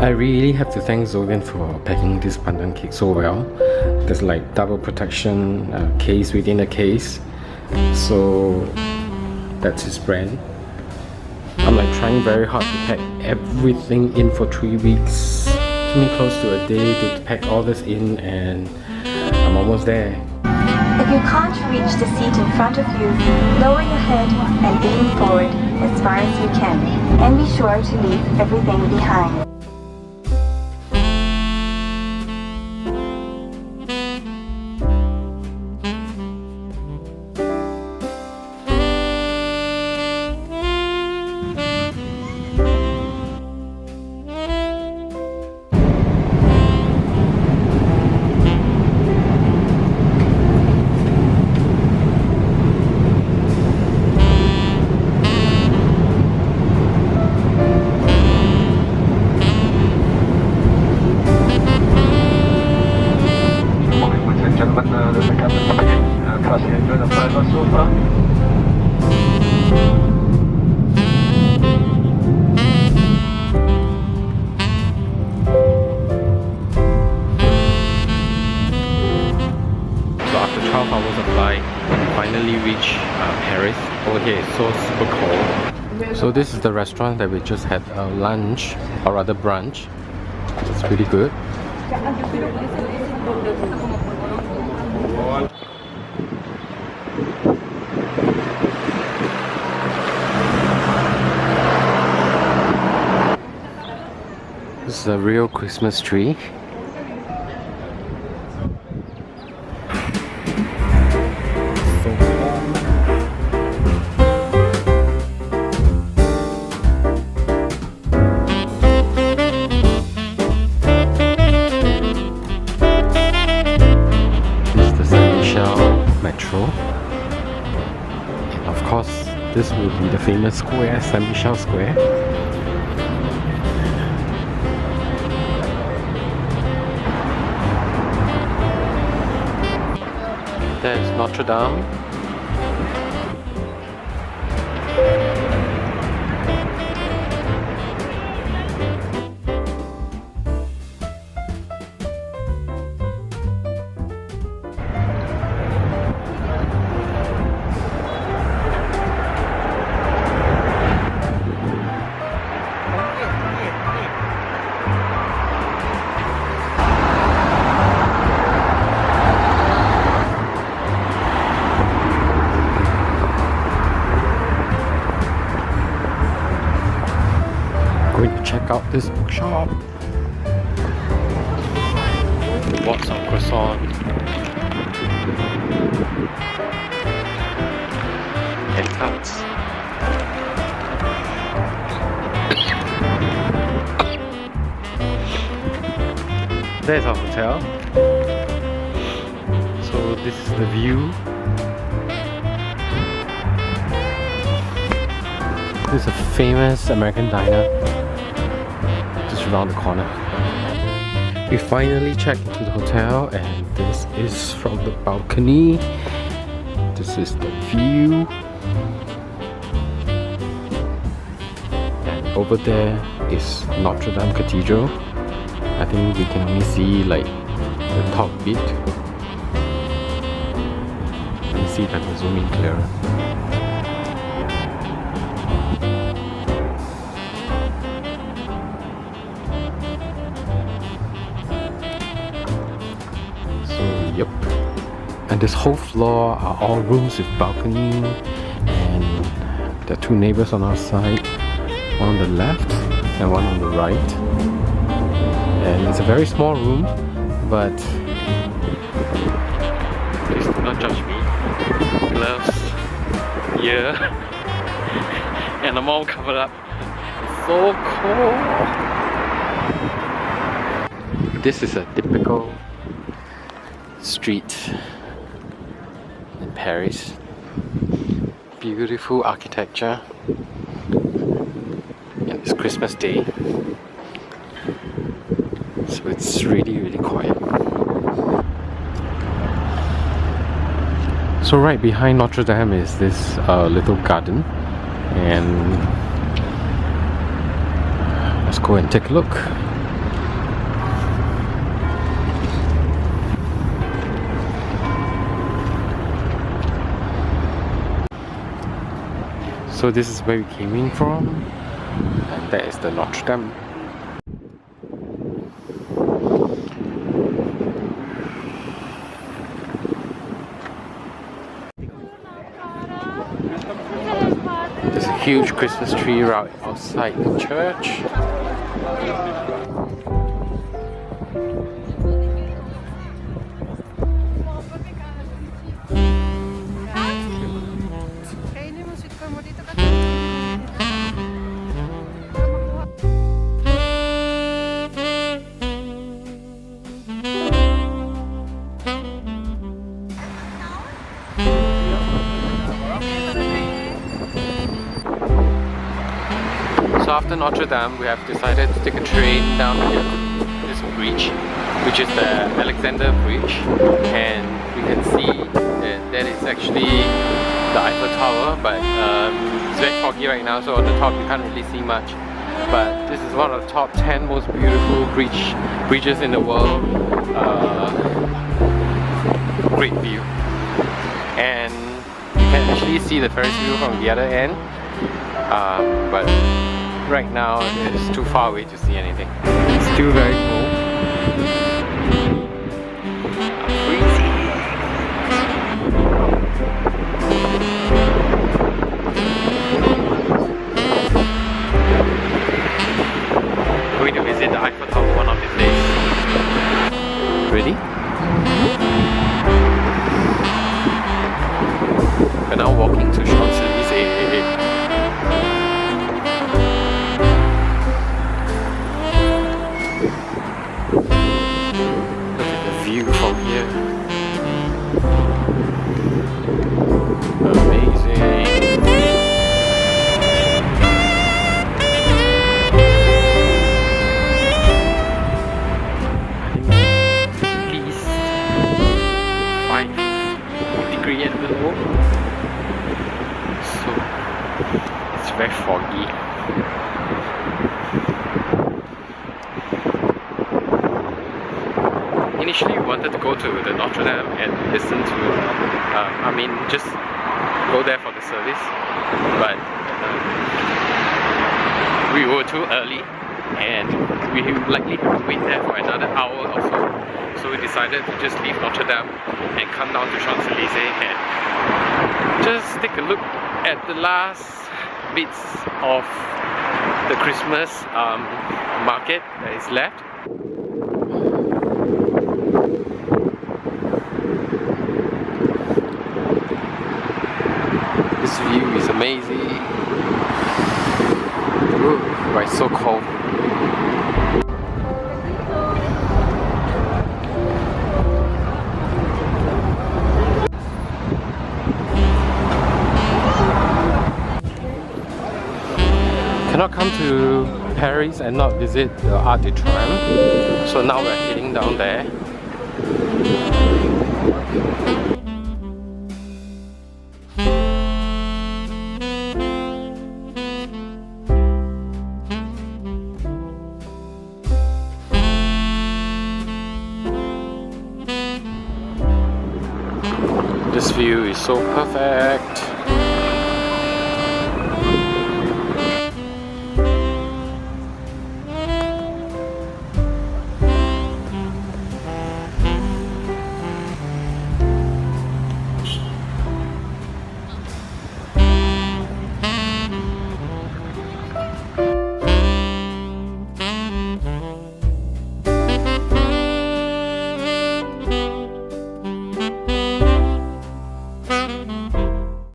I really have to thank Zogan for packing this pandan cake so well. There's like double protection case within a case. So that's his brand. I'm like trying very hard to pack everything in for 3 weeks. Took me close to a day to pack all this in, and I'm almost there. If you can't reach the seat in front of you, lower your head and lean forward as far as you can, and be sure to leave everything behind. After 12 hours of flight, we finally reached Paris. Over here it's so super cold. So this is the restaurant that we just had lunch, or rather brunch. It's really good. This is a real Christmas tree. Metro, and of course this will be the famous square, Saint Michel Square. There's Notre Dame. Going to check out this bookshop. We bought some croissant and cuts. There's our hotel. So this is the view. This is a famous American diner just around the corner. We finally checked into the hotel, and this is from the balcony. This is the view. And over there is Notre Dame Cathedral. I think we can only see like the top bit. Let me see if I can zoom in clearer. Yep. And this whole floor are all rooms with balcony, and there are two neighbors on our side, one on the left and one on the right. And it's a very small room, but please do not judge me. Gloves, yeah, and I'm all covered up. It's so cold. This is a typical street in Paris. Beautiful architecture, and it's Christmas Day, so it's really quiet. So right behind Notre Dame is this little garden, and let's go and take a look. So this is where we came in from, and that is the Notre Dame. There's a huge Christmas tree right outside the church. So after Notre Dame, we have decided to take a train down here to this bridge, which is the Alexander Bridge, and we can see that it's actually the Eiffel Tower, but it's very foggy right now, so on the top you can't really see much. But this is one of the top 10 most beautiful bridges in the world. Great view, and you can actually see the Ferris wheel from the other end, but right now it's too far away to see anything. It's still very cold. Going to visit the Eiffel Tower one of these days. Ready? We're now walking to Champs-Élysées. Look at the view from here. Amazing. At least 5 degrees and below. So it's very foggy. Initially we wanted to go to the Notre Dame and listen to, just go there for the service, but we were too early and we likely have to wait there for another hour or so. So we decided to just leave Notre Dame and come down to Champs-Élysées and just take a look at the last bits of the Christmas market that is left. This view is amazing. Ooh, but it's so cold. Cannot come to Paris and not visit the Arc de Triomphe. So now we're heading down there. This view is so perfect.